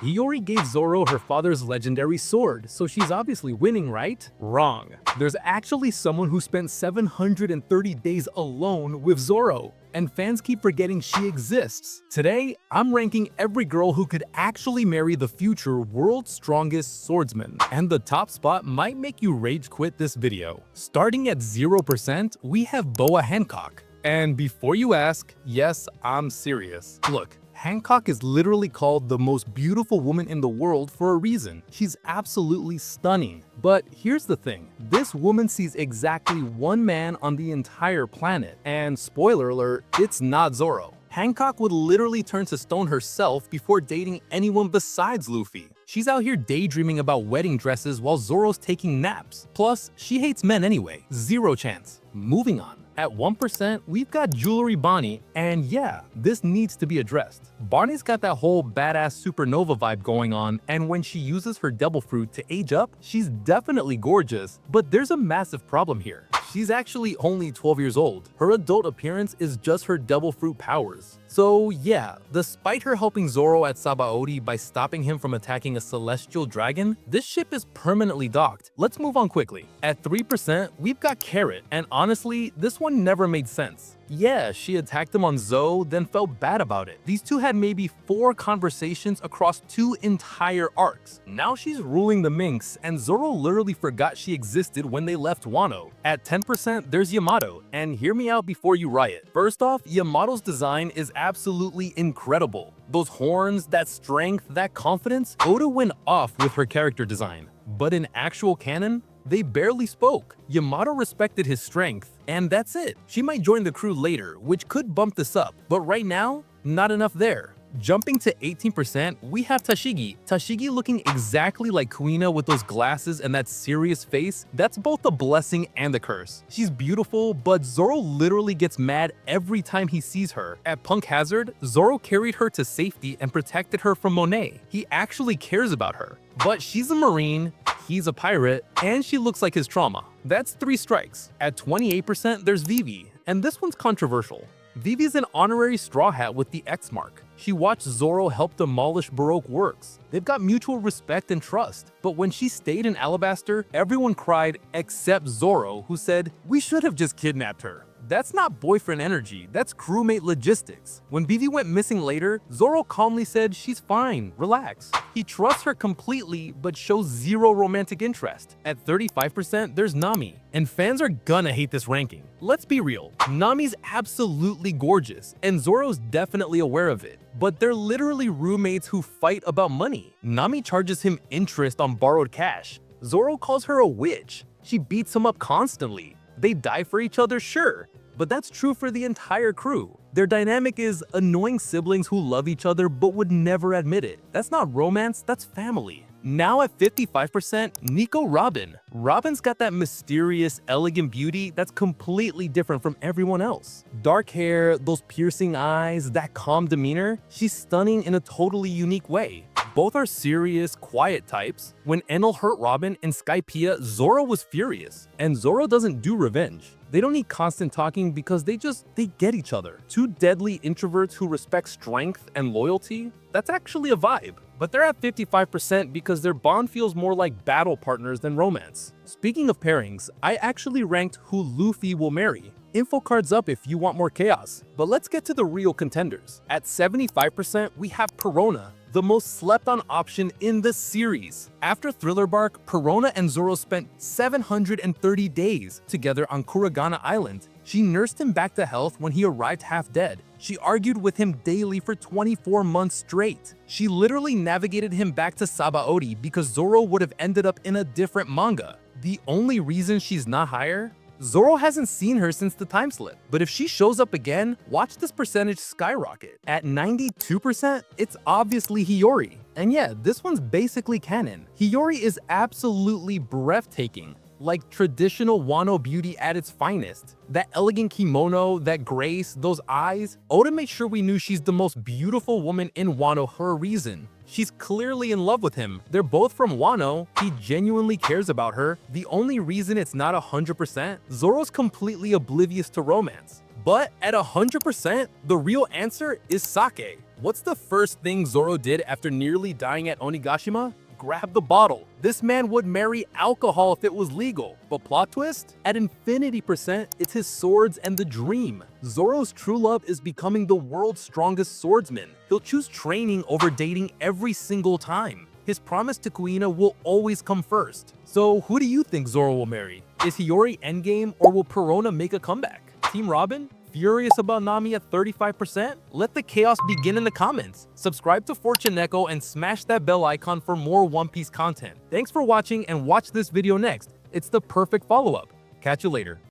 Hiyori gave Zoro her father's legendary sword, so she's obviously winning, right? Wrong. There's actually someone who spent 730 days alone with Zoro, and fans keep forgetting she exists. Today, I'm ranking every girl who could actually marry the future world's strongest swordsman, and the top spot might make you rage quit this video. Starting at 0%, we have Boa Hancock. And before you ask, yes, I'm serious. Look, Hancock is literally called the most beautiful woman in the world for a reason. She's absolutely stunning. But here's the thing, this woman sees exactly one man on the entire planet, and spoiler alert, it's not Zoro. Hancock would literally turn to stone herself before dating anyone besides Luffy. She's out here daydreaming about wedding dresses while Zoro's taking naps. Plus, she hates men anyway, zero chance. Moving on. At 1%, we've got Jewelry Bonney, and yeah, this needs to be addressed. Bonnie's got that whole badass supernova vibe going on, and when she uses her devil fruit to age up, she's definitely gorgeous, but there's a massive problem here. She's actually only 12 years old. Her adult appearance is just her devil fruit powers. So yeah, despite her helping Zoro at Sabaody by stopping him from attacking a celestial dragon, this ship is permanently docked. Let's move on quickly. At 3%, we've got Carrot, and honestly, this one never made sense. Yeah, she attacked him on Zoe, then felt bad about it. These two had maybe 4 conversations across 2 entire arcs. Now she's ruling the Minx, and Zoro literally forgot she existed when they left Wano. At 10%, there's Yamato, and hear me out before you riot. First off, Yamato's design is absolutely incredible. Those horns, that strength, that confidence, Oda went off with her character design. But in actual canon, they barely spoke. Yamato respected his strength, and that's it. She might join the crew later, which could bump this up, but right now, not enough there. Jumping to 18%, we have Tashigi. Tashigi looking exactly like Kuina with those glasses and that serious face. That's both a blessing and a curse. She's beautiful, but Zoro literally gets mad every time he sees her. At Punk Hazard, Zoro carried her to safety and protected her from Monet. He actually cares about her. But she's a Marine, he's a pirate, and she looks like his trauma. That's 3 strikes. At 28%, there's Vivi, and this one's controversial. Vivi's an honorary Straw Hat with the X mark. She watched Zoro help demolish Baroque works. They've got mutual respect and trust. But when she stayed in Alabaster, everyone cried except Zoro, who said, "We should have just kidnapped her." That's not boyfriend energy, that's crewmate logistics. When Vivi went missing later, Zoro calmly said she's fine, relax. He trusts her completely, but shows zero romantic interest. At 35%, there's Nami, and fans are gonna hate this ranking. Let's be real, Nami's absolutely gorgeous, and Zoro's definitely aware of it. But they're literally roommates who fight about money. Nami charges him interest on borrowed cash. Zoro calls her a witch. She beats him up constantly. They die for each other, sure, but that's true for the entire crew. Their dynamic is annoying siblings who love each other but would never admit it. That's not romance, that's family. Now at 55%, Nico Robin. Robin's got that mysterious, elegant beauty that's completely different from everyone else. Dark hair, those piercing eyes, that calm demeanor, she's stunning in a totally unique way. Both are serious, quiet types. When Enel hurt Robin in Skypiea, Zoro was furious. And Zoro doesn't do revenge. They don't need constant talking because they get each other. 2 deadly introverts who respect strength and loyalty, that's actually a vibe. But they're at 55% because their bond feels more like battle partners than romance. Speaking of pairings, I actually ranked who Luffy will marry. Info cards up if you want more chaos. But let's get to the real contenders. At 75%, we have Perona, the most slept on option in the series. After Thriller Bark, Perona and Zoro spent 730 days together on Kuragana Island. She nursed him back to health when he arrived half dead. She argued with him daily for 24 months straight. She literally navigated him back to Sabaody because Zoro would have ended up in a different manga. The only reason she's not higher? Zoro hasn't seen her since the time slip, but if she shows up again, watch this percentage skyrocket. At 92%, it's obviously Hiyori. And yeah, this one's basically canon. Hiyori is absolutely breathtaking. Like traditional Wano beauty at its finest. That elegant kimono, that grace, those eyes. Oda made sure we knew she's the most beautiful woman in Wano for a reason. She's clearly in love with him. They're both from Wano. He genuinely cares about her. The only reason it's not 100%, Zoro's completely oblivious to romance. But at 100%, the real answer is sake. What's the first thing Zoro did after nearly dying at Onigashima? Grab the bottle. This man would marry alcohol if it was legal. But plot twist? At infinity%, it's his swords and the dream. Zoro's true love is becoming the world's strongest swordsman. He'll choose training over dating every single time. His promise to Kuina will always come first. So who do you think Zoro will marry? Is Hiyori endgame, or will Perona make a comeback? Team Robin? Furious about Nami at 35%? Let the chaos begin in the comments. Subscribe to FortuNeko and smash that bell icon for more One Piece content. Thanks for watching, and watch this video next. It's the perfect follow-up. Catch you later.